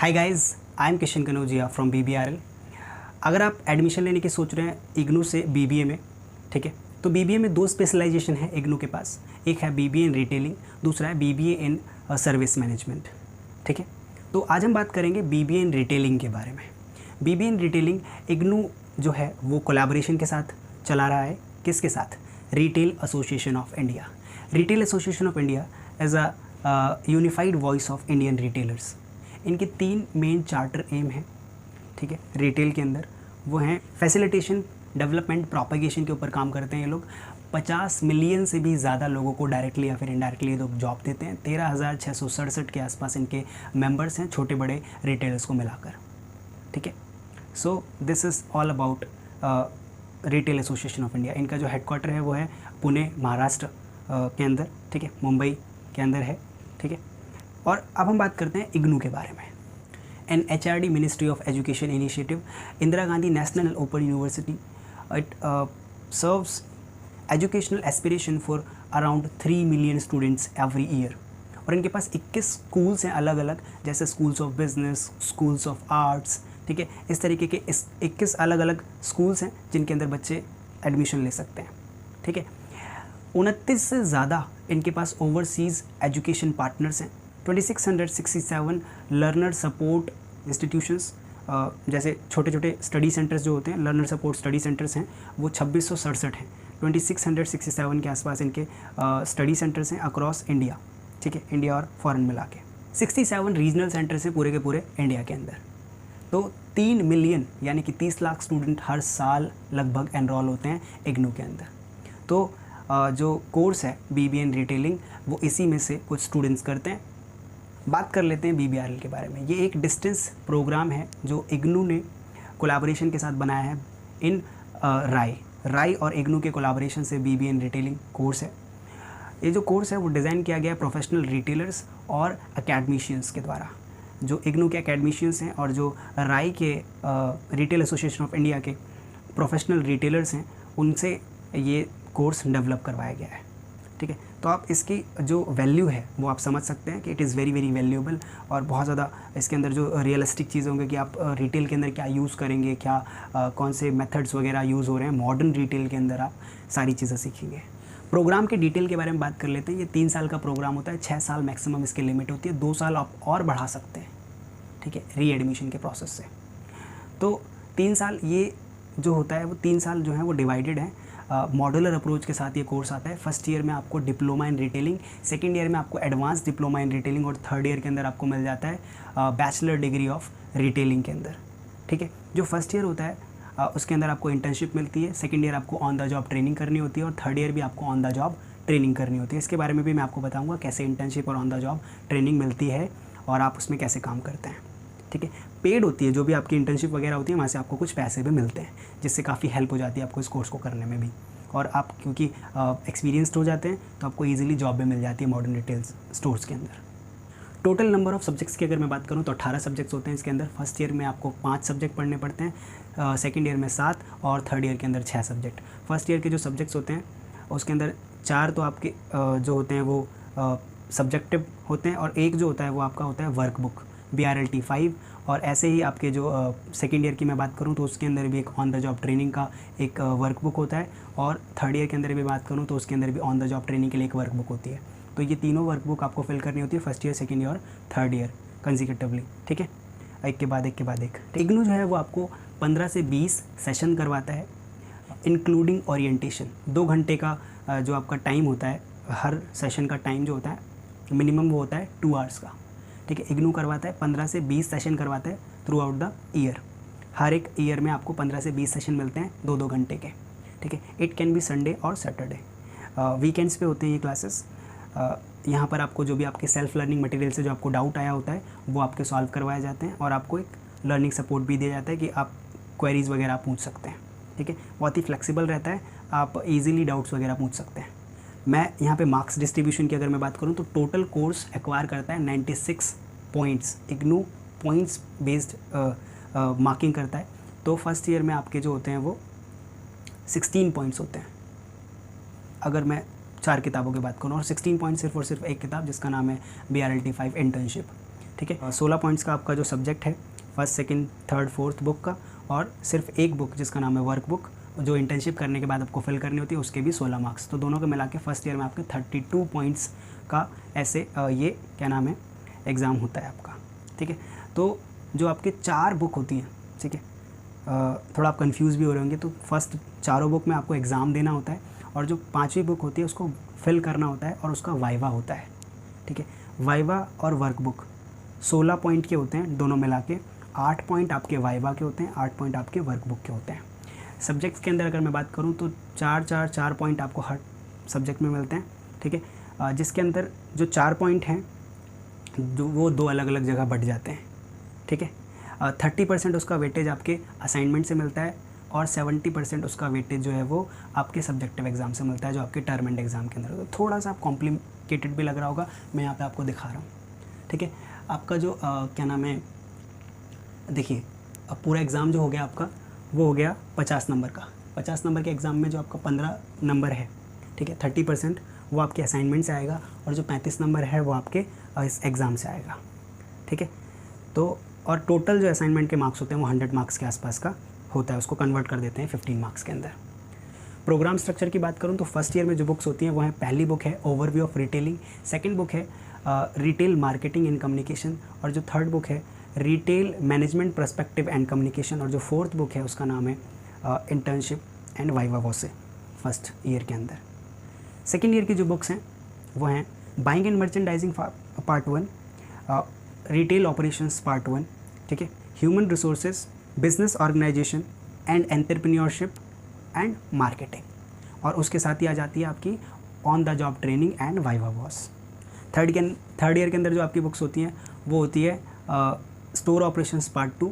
Hi guys, I am Kishan Kanaujia from BBRL। अगर आप admission लेने की सोच रहे हैं इग्नू से BBA में, ठीक है, तो BBA में दो स्पेशलाइजेशन है इग्नू के पास। एक है BBA इन रिटेलिंग, दूसरा है BBA इन सर्विस मैनेजमेंट, ठीक है। तो आज हम बात करेंगे BBA इन रिटेलिंग के बारे में। BBA इन रिटेलिंग इग्नू जो है वो कोलैबोरेशन के साथ चला रहा है। किसके साथ? Retail association of India. Retail association of India as a unified voice of Indian retailers. इनके 3 मेन चार्टर एम हैं, ठीक है, रिटेल के अंदर। वो हैं फैसिलिटेशन, डेवलपमेंट, प्रोपेगेशन के ऊपर काम करते हैं ये लोग। 50 मिलियन से भी ज़्यादा लोगों को डायरेक्टली या फिर इनडायरेक्टली ये लोग जॉब देते हैं। 13,667 के आसपास इनके मेंबर्स हैं, छोटे बड़े रिटेलर्स को मिलाकर, ठीक है। So this is all about retail association of India. इनका जो हेडक्वार्टर है वो है पुणे, महाराष्ट्र के अंदर, ठीक है, मुंबई के अंदर है, ठीक है। और अब हम बात करते हैं इग्नू के बारे में। NHRD ministry of education initiative, Indira Gandhi national open university, it serves educational aspiration for around 3 million students every year. और इनके पास 21 स्कूल्स हैं अलग अलग, जैसे schools of business, schools of arts, ठीक है। इस तरीके के 21 अलग अलग स्कूल्स हैं जिनके अंदर बच्चे एडमिशन ले सकते हैं, ठीक है। 29 से ज़्यादा इनके पास ओवरसीज़ एजुकेशन पार्टनर्स हैं। 2667 लर्नर सपोर्ट इंस्टीट्यूशंस, जैसे छोटे छोटे स्टडी सेंटर्स जो होते हैं, लर्नर सपोर्ट स्टडी सेंटर्स हैं, वो 2667 हैं। 2667 के आसपास इनके स्टडी सेंटर्स हैं अक्रॉस इंडिया, ठीक है, इंडिया और फॉरेन मिला के। 67 रीजनल सेंटर्स हैं पूरे के पूरे इंडिया के अंदर। तो 3 मिलियन यानी कि 30 लाख स्टूडेंट हर साल लगभग एनरोल होते हैं इग्नू के अंदर। तो जो कोर्स है BBA इन रिटेलिंग, वो इसी में से कुछ स्टूडेंट्स करते हैं। बात कर लेते हैं BBRL के बारे में। ये एक डिस्टेंस प्रोग्राम है जो इग्नू ने कोलैबोरेशन के साथ बनाया है इन राय और इग्नू के कोलैबोरेशन से BBA इन रिटेलिंग कोर्स है। ये जो कोर्स है वो डिज़ाइन किया गया है प्रोफेशनल रिटेलर्स और अकेडमिशियंस के द्वारा। जो इग्नू के अकेडमिशियंस हैं और जो राय के रिटेल एसोसिएशन ऑफ इंडिया के प्रोफेशनल रिटेलर्स हैं, उनसे ये कोर्स डेवलप करवाया गया है, ठीक है। तो आप इसकी जो वैल्यू है वो आप समझ सकते हैं कि it is very very valuable. और बहुत ज़्यादा इसके अंदर जो रियलिस्टिक चीज़ें होंगी कि आप रिटेल के अंदर क्या यूज़ करेंगे, क्या कौन से मेथड्स वगैरह यूज़ हो रहे हैं, मॉडर्न रिटेल के अंदर आप सारी चीज़ें सीखेंगे। प्रोग्राम के डिटेल के बारे में बात कर लेते हैं। ये 3 साल का प्रोग्राम होता है, 6 साल मैक्सिमम इसकी लिमिट होती है, 2 साल आप और बढ़ा सकते हैं, ठीक है, री एडमिशन के प्रोसेस से। तो 3 साल ये जो होता है वो 3 साल जो है वो डिवाइडेड है। मॉड्यूलर अप्रोच के साथ ये कोर्स आता है। फर्स्ट ईयर में आपको diploma in retailing, second year में आपको एडवांस डिप्लोमा इन रिटेलिंग, और थर्ड ईयर के अंदर आपको मिल जाता है बैचलर डिग्री ऑफ रिटेलिंग के अंदर, ठीक है। जो फर्स्ट ईयर होता है उसके अंदर आपको इंटर्नशिप मिलती है, सेकेंड ईयर आपको ऑन द जॉब ट्रेनिंग करनी होती है, और थर्ड ईयर भी आपको ऑन द जॉब ट्रेनिंग करनी होती है। इसके बारे में भी मैं आपको बताऊँगा कैसे इंटर्नशिप और ऑन द जॉब ट्रेनिंग मिलती है और आप उसमें कैसे काम करते हैं, ठीक है। पेड होती है जो भी आपकी इंटर्नशिप वगैरह होती है, वहाँ से आपको कुछ पैसे भी मिलते हैं, जिससे काफ़ी हेल्प हो जाती है आपको इस कोर्स को करने में भी। और आप क्योंकि एक्सपीरियंस्ड हो जाते हैं तो आपको इजीली जॉब भी मिल जाती है मॉडर्न रिटेल स्टोर्स के अंदर। टोटल नंबर ऑफ़ सब्जेक्ट्स की अगर मैं बात करूँ तो 18 सब्जेक्ट्स होते हैं इसके अंदर। फर्स्ट ईयर में आपको 5 सब्जेक्ट पढ़ने पड़ते हैं, सेकेंड ईयर में 7 और थर्ड ईयर के अंदर 6 सब्जेक्ट। फर्स्ट ईयर के जो सब्जेक्ट्स होते हैं उसके अंदर 4 तो आपके जो होते हैं वो सब्जेक्टिव होते हैं, और एक जो होता है वो आपका होता है वर्कबुक BRLT 5। और ऐसे ही आपके जो सेकेंड ईयर की मैं बात करूं तो उसके अंदर भी एक ऑन द जॉब ट्रेनिंग का एक वर्कबुक होता है, और थर्ड ईयर के अंदर भी बात करूं तो उसके अंदर भी ऑन द जॉब ट्रेनिंग के लिए एक वर्कबुक होती है। तो ये तीनों वर्कबुक आपको फिल करनी होती है फर्स्ट ईयर, सेकेंड ईयर और थर्ड ईयर कंसिक्यूटिवली, ठीक है, एक के बाद एक। इग्नू जो है वो आपको 15 से 20 सेशन करवाता है, इंक्लूडिंग ओरिएंटेशन। 2 घंटे का जो आपका टाइम होता है, हर सेशन का टाइम जो होता है मिनिमम वो होता है 2 आवर्स का, ठीक है। इग्नू करवाता है 15 से 20 सेशन करवाता है थ्रू आउट द ईयर। हर एक ईयर में आपको 15 से 20 सेशन मिलते हैं 2-2 घंटे के, ठीक है। इट कैन बी संडे और सैटरडे, वीकेंड्स पे होते हैं ये क्लासेस। यहाँ पर आपको जो भी आपके सेल्फ लर्निंग मटेरियल से जो आपको डाउट आया होता है वो आपके सॉल्व करवाए जाते हैं, और आपको एक लर्निंग सपोर्ट भी दिया जाता है कि आप क्वेरीज़ वगैरह पूछ सकते हैं, ठीक है। बहुत ही फ्लेक्सिबल रहता है, आप ईजिली डाउट्स वगैरह पूछ सकते हैं। मैं यहाँ पे मार्क्स डिस्ट्रीब्यूशन की अगर मैं बात करूँ तो टोटल कोर्स एक्वायर करता है 96 points. IGNOU points based marking करता है। तो फर्स्ट ईयर में आपके जो होते हैं वो 16 पॉइंट्स होते हैं अगर मैं 4 किताबों की बात करूँ, और 16 पॉइंट सिर्फ और सिर्फ एक किताब जिसका नाम है BRLT 5 इंटर्नशिप, ठीक ठीक है। 16 पॉइंट्स का आपका जो सब्जेक्ट है first second third fourth book का, और सिर्फ एक बुक जिसका नाम है वर्क बुक, जो इंटर्नशिप करने के बाद आपको फिल करनी होती है, उसके भी 16 मार्क्स। तो दोनों को मिला के फर्स्ट ईयर में आपके 32 पॉइंट्स का ऐसे ये क्या नाम है एग्ज़ाम होता है आपका, ठीक है। तो जो आपके 4 बुक होती हैं, ठीक है, थोड़ा आप कंफ्यूज भी हो रहे होंगे, तो फर्स्ट चारों बुक में आपको एग्ज़ाम देना होता है, और जो 5वीं बुक होती है उसको फिल करना होता है, और उसका वाइवा होता है, ठीक है। वाइवा और वर्कबुक 16 पॉइंट के होते हैं दोनों मिला के, 8 पॉइंट आपके वाइवा के होते हैं, 8 पॉइंट आपके वर्कबुक के होते हैं। सब्जेक्ट्स के अंदर अगर मैं बात करूँ तो 4 पॉइंट आपको हर सब्जेक्ट में मिलते हैं, ठीक है। जिसके अंदर जो 4 पॉइंट हैं जो वो 2 अलग अलग जगह बट जाते हैं, ठीक है। 30% उसका वेटेज आपके असाइनमेंट से मिलता है, और 70% उसका वेटेज जो है वो आपके सब्जेक्टिव एग्ज़ाम से मिलता है, जो आपके टर्म एंड एग्ज़ाम के अंदर। तो थोड़ा सा कॉम्प्लिकेटेड भी लग रहा होगा, मैं यहाँ पे आपको दिखा रहा हूँ, ठीक है। आपका जो क्या नाम है, देखिए अब पूरा एग्ज़ाम जो हो गया आपका वो हो गया 50 नंबर का। 50 नंबर के एग्ज़ाम में जो आपका 15 नंबर है, ठीक है, 30% वो आपके असाइनमेंट से आएगा, और जो 35 नंबर है वो आपके इस एग्ज़ाम से आएगा, ठीक है। तो और टोटल जो असाइनमेंट के मार्क्स होते हैं वो 100 मार्क्स के आसपास का होता है, उसको कन्वर्ट कर देते हैं 15 मार्क्स के अंदर। प्रोग्राम स्ट्रक्चर की बात करूँ तो फर्स्ट ईयर में जो बुक्स होती हैं वो है, पहली बुक है overview of retailing, second book है रिटेल मार्केटिंग एंड कम्युनिकेशन, और जो थर्ड बुक है retail management perspective and communication, और जो फोर्थ बुक है उसका नाम है internship and viva voce first year के अंदर। सेकेंड ईयर की जो बुक्स हैं वो हैं buying and merchandising part 1, retail operations part 1, ठीक है, human resources, business organisation and entrepreneurship and marketing, और उसके साथ ही आ जाती है आपकी on the job training and viva voce. Third year के अंदर जो आपकी बुक्स होती हैं वो होती है store operations part 2,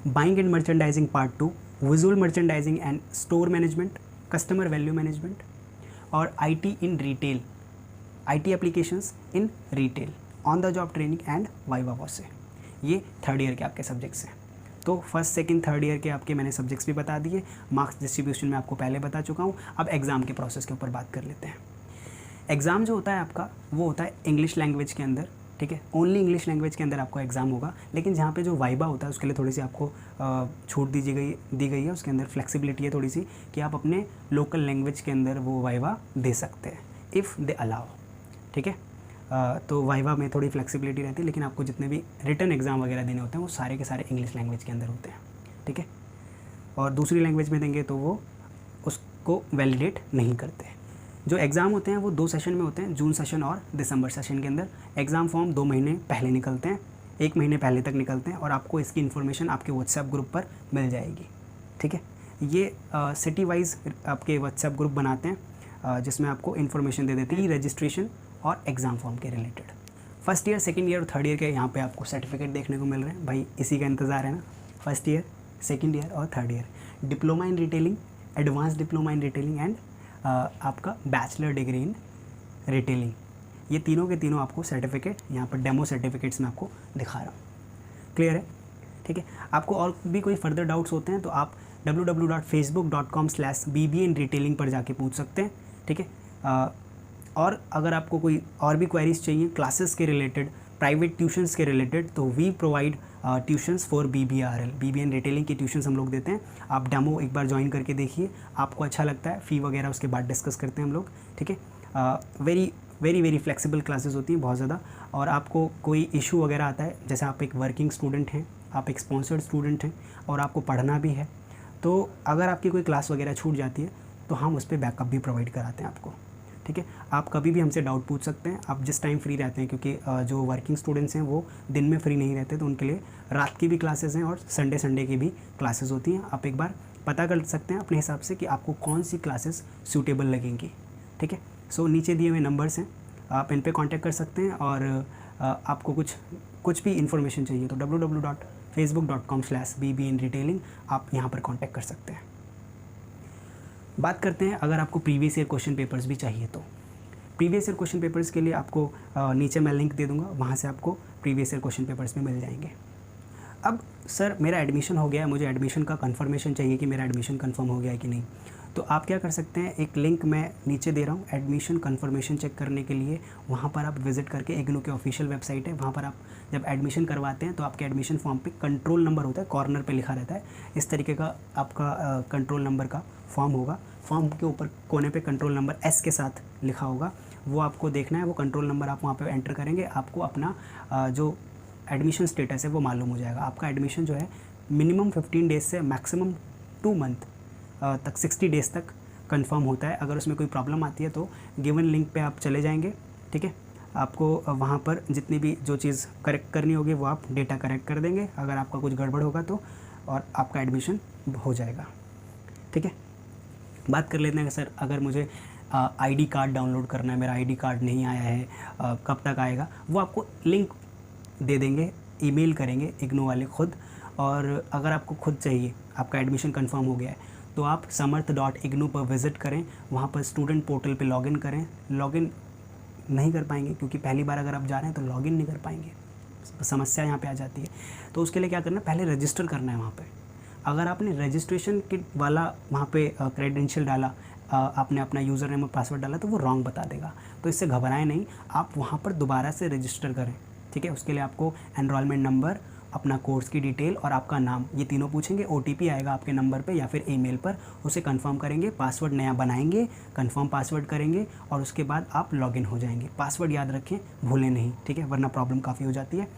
buying and merchandising part 2, visual merchandising and store management, customer value management, और IT in retail, IT applications in retail, on the job training and viva voce. ये थर्ड ईयर के आपके subjects हैं। तो first second third year के आपके मैंने subjects भी बता दिए, मार्क्स डिस्ट्रीब्यूशन में आपको पहले बता चुका हूँ। अब एग्ज़ाम के प्रोसेस के ऊपर बात कर लेते हैं। एग्ज़ाम जो होता है आपका वो होता है इंग्लिश लैंग्वेज के अंदर, ठीक है, ओनली इंग्लिश लैंग्वेज के अंदर आपको एग्ज़ाम होगा, लेकिन जहाँ पे जो वाइबा होता है उसके लिए थोड़ी सी आपको छूट दी गई है, उसके अंदर फ्लेक्सिबिलिटी है थोड़ी सी कि आप अपने लोकल लैंग्वेज के अंदर वो वाइबा दे सकते हैं इफ़ दे अलाउ, ठीक है। तो वाइवा में थोड़ी फ्लेक्सिबिलिटी रहती है, लेकिन आपको जितने भी रिटन एग्ज़ाम वगैरह देने होते हैं वो सारे के सारे इंग्लिश लैंग्वेज के अंदर होते हैं, ठीक है। और दूसरी लैंग्वेज में देंगे तो वो उसको वैलिडेट नहीं करते। जो एग्ज़ाम होते हैं वो 2 सेशन में होते हैं, जून सेशन और दिसंबर सेशन के अंदर। एग्ज़ाम फॉर्म 2 महीने पहले निकलते हैं, 1 महीने पहले तक निकलते हैं, और आपको इसकी इन्फॉर्मेशन आपके व्हाट्सएप ग्रुप पर मिल जाएगी, ठीक है। ये सिटी वाइज आपके व्हाट्सएप ग्रुप बनाते हैं, जिसमें आपको इन्फॉर्मेशन दे देती है रजिस्ट्रेशन और एग्ज़ाम फॉर्म के related. First year second year और थर्ड ईयर के यहाँ पे आपको सर्टिफिकेट देखने को मिल रहे हैं, भाई इसी का इंतज़ार है ना। फर्स्ट ईयर सेकंड ईयर और third year, diploma in retailing, advance diploma in retailing and आपका बैचलर डिग्री इन रिटेलिंग, ये तीनों के तीनों आपको सर्टिफिकेट यहाँ पर डेमो सर्टिफिकेट्स में आपको दिखा रहा हूँ। क्लियर है, ठीक है। आपको और भी कोई फर्दर डाउट्स होते हैं तो आप www.facebook.com/bbinretailing पर जाके पूछ सकते हैं, ठीक है। और अगर आपको कोई और भी क्वेरीज चाहिए क्लासेस के रिलेटेड, प्राइवेट ट्यूशन्स के रिलेटेड, तो we provide tuitions for BBRL, BBN retailing की ट्यूशन्स हम लोग देते हैं। आप डेमो एक बार ज्वाइन करके देखिए, आपको अच्छा लगता है, फ़ी वगैरह उसके बाद डिस्कस करते हैं हम लोग, ठीक है। Very very very flexible classes होती हैं बहुत ज़्यादा। और आपको कोई इशू वगैरह आता है, जैसे आप एक वर्किंग स्टूडेंट हैं, आप एक स्पॉन्सर्ड स्टूडेंट हैं और आपको पढ़ना भी है, तो अगर आपकी कोई क्लास वगैरह छूट जाती है तो हम उस पर बैकअप भी प्रोवाइड कराते हैं आपको, ठीक है। आप कभी भी हमसे डाउट पूछ सकते हैं, आप जिस टाइम फ्री रहते हैं, क्योंकि जो वर्किंग स्टूडेंट्स हैं वो दिन में फ्री नहीं रहते, तो उनके लिए रात की भी क्लासेस हैं और संडे की भी क्लासेस होती हैं। आप एक बार पता कर सकते हैं अपने हिसाब से कि आपको कौन सी क्लासेस सूटेबल लगेंगी, ठीक है। सो नीचे दिए हुए नंबर्स हैं, आप इन पर कॉन्टैक्ट कर सकते हैं। और आपको कुछ भी इन्फॉर्मेशन चाहिए तो www.facebook.com/bbinretailing आप यहाँ पर कॉन्टैक्ट कर सकते हैं। बात करते हैं अगर आपको प्रीवियस ईयर क्वेश्चन पेपर्स भी चाहिए तो प्रीवियस ईयर क्वेश्चन पेपर्स के लिए आपको नीचे मैं लिंक दे दूंगा, वहाँ से आपको प्रीवियस ईयर क्वेश्चन पेपर्स भी मिल जाएंगे। अब सर मेरा एडमिशन हो गया है, मुझे एडमिशन का कंफर्मेशन चाहिए कि मेरा एडमिशन कंफर्म हो गया है कि नहीं, तो आप क्या कर सकते हैं, एक लिंक मैं नीचे दे रहा हूँ एडमिशन कंफर्मेशन चेक करने के लिए। वहाँ पर आप विज़िट करके, इग्नू के ऑफिशियल वेबसाइट है, वहाँ पर आप जब एडमिशन करवाते हैं तो आपके एडमिशन फॉर्म पे कंट्रोल नंबर होता है, कॉर्नर पे लिखा रहता है, इस तरीके का आपका कंट्रोल नंबर का फॉर्म होगा। फॉर्म के ऊपर कोने पे कंट्रोल नंबर S के साथ लिखा होगा, वो आपको देखना है। वो कंट्रोल नंबर आप वहाँ पे एंटर करेंगे, आपको अपना जो एडमिशन स्टेटस है वो मालूम हो जाएगा। आपका एडमिशन जो है मिनिमम 15 डेज़ से मैक्सिमम 2 मंथ तक 60 डेज़ तक कंफर्म होता है। अगर उसमें कोई प्रॉब्लम आती है तो गिवन लिंक पे आप चले जाएंगे, ठीक है। आपको वहाँ पर जितनी भी जो चीज़ करेक्ट करनी होगी वो आप डेटा करेक्ट कर देंगे, अगर आपका कुछ गड़बड़ होगा तो, और आपका एडमिशन हो जाएगा, ठीक है। बात कर लेते हैं कि सर अगर मुझे आईडी कार्ड डाउनलोड करना है, मेरा आईडी कार्ड नहीं आया है, कब तक आएगा, वो आपको लिंक दे देंगे, ईमेल करेंगे इग्नू वाले खुद। और अगर आपको खुद चाहिए, आपका एडमिशन कंफर्म हो गया है, तो आप samarth.ignu पर विज़िट करें, वहाँ पर स्टूडेंट पोर्टल पे लॉगिन करें। लॉगिन नहीं कर पाएंगे क्योंकि पहली बार अगर आप जा रहे हैं तो लॉगिन नहीं कर पाएंगे, समस्या यहाँ पे आ जाती है। तो उसके लिए क्या करना है, पहले रजिस्टर करना है वहाँ पे। अगर आपने रजिस्ट्रेशन किट वाला वहाँ पे क्रेडेंशियल डाला, आपने अपना यूज़र नेम और पासवर्ड डाला, तो वो रॉन्ग बता देगा। तो इससे घबराएं नहीं, आप वहाँ पर दोबारा से रजिस्टर करें, ठीक है। उसके लिए आपको एनरोलमेंट नंबर, अपना कोर्स की डिटेल और आपका नाम, ये तीनों पूछेंगे। OTP आएगा आपके नंबर पे या फिर ईमेल पर, उसे कंफर्म करेंगे, पासवर्ड नया बनाएंगे, कंफर्म पासवर्ड करेंगे और उसके बाद आप लॉगिन हो जाएंगे। पासवर्ड याद रखें, भूलें नहीं, ठीक है, वरना प्रॉब्लम काफ़ी हो जाती है,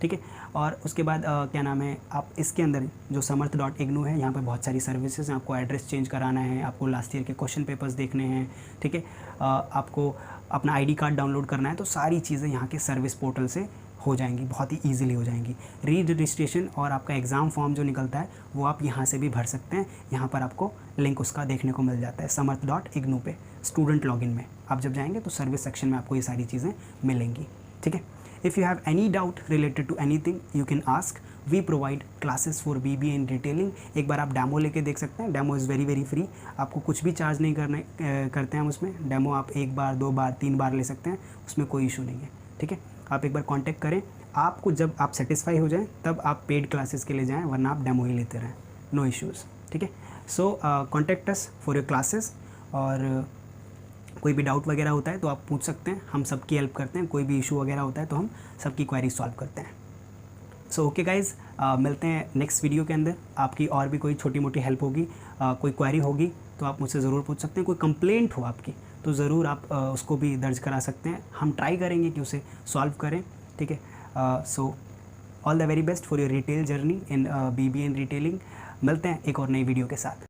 ठीक है। और उसके बाद क्या नाम है, आप इसके अंदर जो samarth.ignu है, यहाँ पे बहुत सारी सर्विसेज हैं। आपको एड्रेस चेंज कराना है, आपको लास्ट ईयर के क्वेश्चन पेपर्स देखने हैं, ठीक है, आपको अपना आईडी कार्ड डाउनलोड करना है, तो सारी चीज़ें यहाँ के सर्विस पोर्टल से हो जाएंगी, बहुत ही ईजिली हो जाएंगी। री रजिस्ट्रेशन और आपका एग्ज़ाम फॉर्म जो निकलता है वो आप यहाँ से भी भर सकते हैं। यहाँ पर आपको लिंक उसका देखने को मिल जाता है samarth.ignu पे, स्टूडेंट लॉगिन में आप जब जाएंगे तो सर्विस सेक्शन में आपको ये सारी चीज़ें मिलेंगी, ठीक है। If you have any doubt related to anything you can ask, we provide classes for BBA in detailing. एक बार आप डेमो लेके देख सकते हैं, डेमो इज़ वेरी फ्री, आपको कुछ भी चार्ज नहीं करते हैं हम उसमें। डेमो आप 1 बार 2 बार 3 बार ले सकते हैं, उसमें कोई इशू नहीं है, ठीक है। आप एक बार कांटेक्ट करें, आपको जब आप सेटिस्फाई हो जाएं तब आप पेड क्लासेस के लिए जाएं, वरना आप डेमो ही लेते रहें, नो इश्यूज़, ठीक है। So contact us for your classes, और कोई भी डाउट वगैरह होता है तो आप पूछ सकते हैं, हम सबकी हेल्प करते हैं। कोई भी इशू वगैरह होता है तो हम सबकी क्वेरी सॉल्व करते हैं। सो ओके गाइज़, मिलते हैं नेक्स्ट वीडियो के अंदर। आपकी और भी कोई छोटी मोटी हेल्प होगी, कोई क्वेरी होगी तो आप मुझसे ज़रूर पूछ सकते हैं। कोई कंप्लेंट हो आपकी तो ज़रूर आप उसको भी दर्ज करा सकते हैं, हम ट्राई करेंगे कि उसे सॉल्व करें, ठीक है। So all the very best for your retail journey in BBA in retailing. मिलते हैं एक और नई वीडियो के साथ।